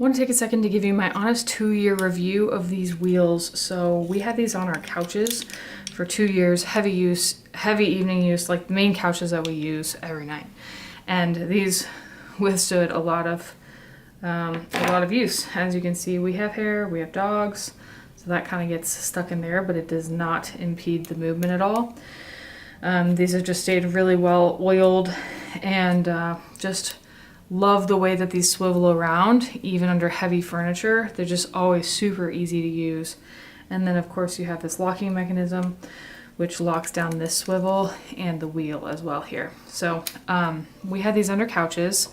want to take a second to give you my honest 2-year review of these wheels. So we had these on our couches for 2 years, heavy evening use, like the main couches that we use every night. And these withstood a lot of use. As you can see, we have hair, we have dogs, so that kind of gets stuck in there, but it does not impede the movement at all. These have just stayed really well oiled, and just love the way that these swivel around, even under heavy furniture. They're just always super easy to use. And then of course you have this locking mechanism, which locks down this swivel and the wheel as well here. So we had these under couches,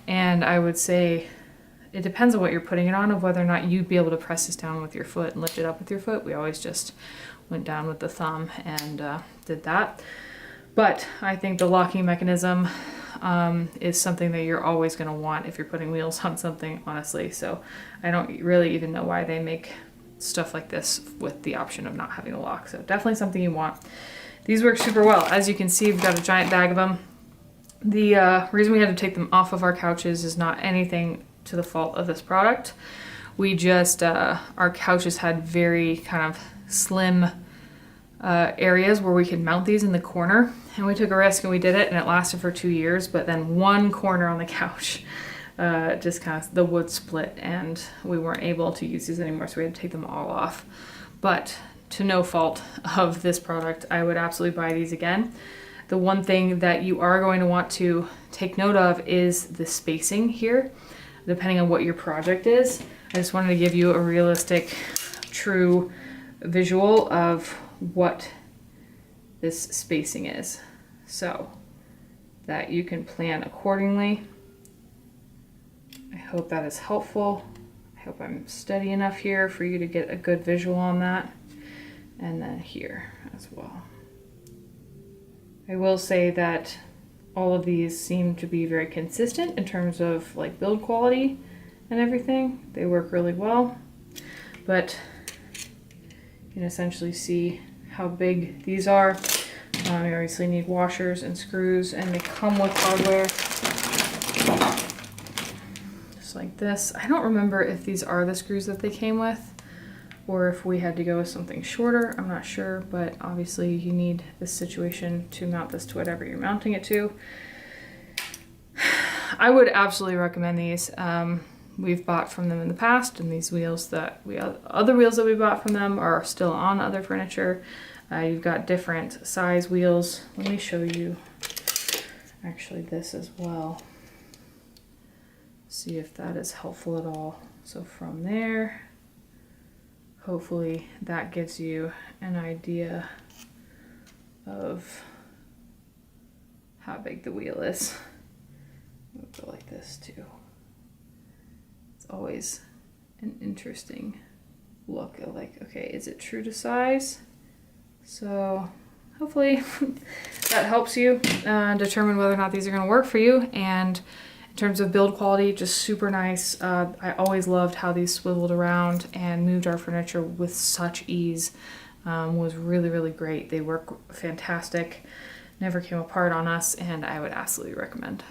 and I would say it depends on what you're putting it on, of whether or not you'd be able to press this down with your foot and lift it up with your foot. We always just went down with the thumb and did that. But I think the locking mechanism is something that you're always going to want if you're putting wheels on something, honestly. So I don't really even know why they make stuff like this with the option of not having a lock. So definitely something you want. These work super well. As you can see, we've got a giant bag of them. The reason we had to take them off of our couches is not anything to the fault of this product. We just, our couches had very kind of slim areas where we could mount these in the corner, and we took a risk and we did it, and it lasted for 2 years. But then one corner on the couch just kind of, the wood split, and we weren't able to use these anymore, so we had to take them all off. But to no fault of this product, I would absolutely buy these again. The one thing that you are going to want to take note of is the spacing here, depending on what your project is. I just wanted to give you a realistic, true visual of what this spacing is, so that you can plan accordingly. I hope that is helpful. I hope I'm steady enough here for you to get a good visual on that, and then here as well. I will say that all of these seem to be very consistent in terms of like build quality and everything. They work really well, but you can essentially see how big these are. You obviously need washers and screws, and they come with hardware just like this. I don't remember if these are the screws that they came with or if we had to go with something shorter. I'm not sure, but obviously you need this situation to mount this to whatever you're mounting it to. I would absolutely recommend these. We've bought from them in the past, and these wheels that other wheels that we bought from them are still on other furniture. You've got different size wheels. Let me show you actually this as well. See if that is helpful at all. So from there, hopefully that gives you an idea of how big the wheel is. I'll go like this too. It's always an interesting look at, like, okay, is it true to size? So hopefully that helps you determine whether or not these are going to work for you. And in terms of build quality, just super nice. I always loved how these swiveled around and moved our furniture with such ease. Was really, really great. They work fantastic, never came apart on us, and I would absolutely recommend.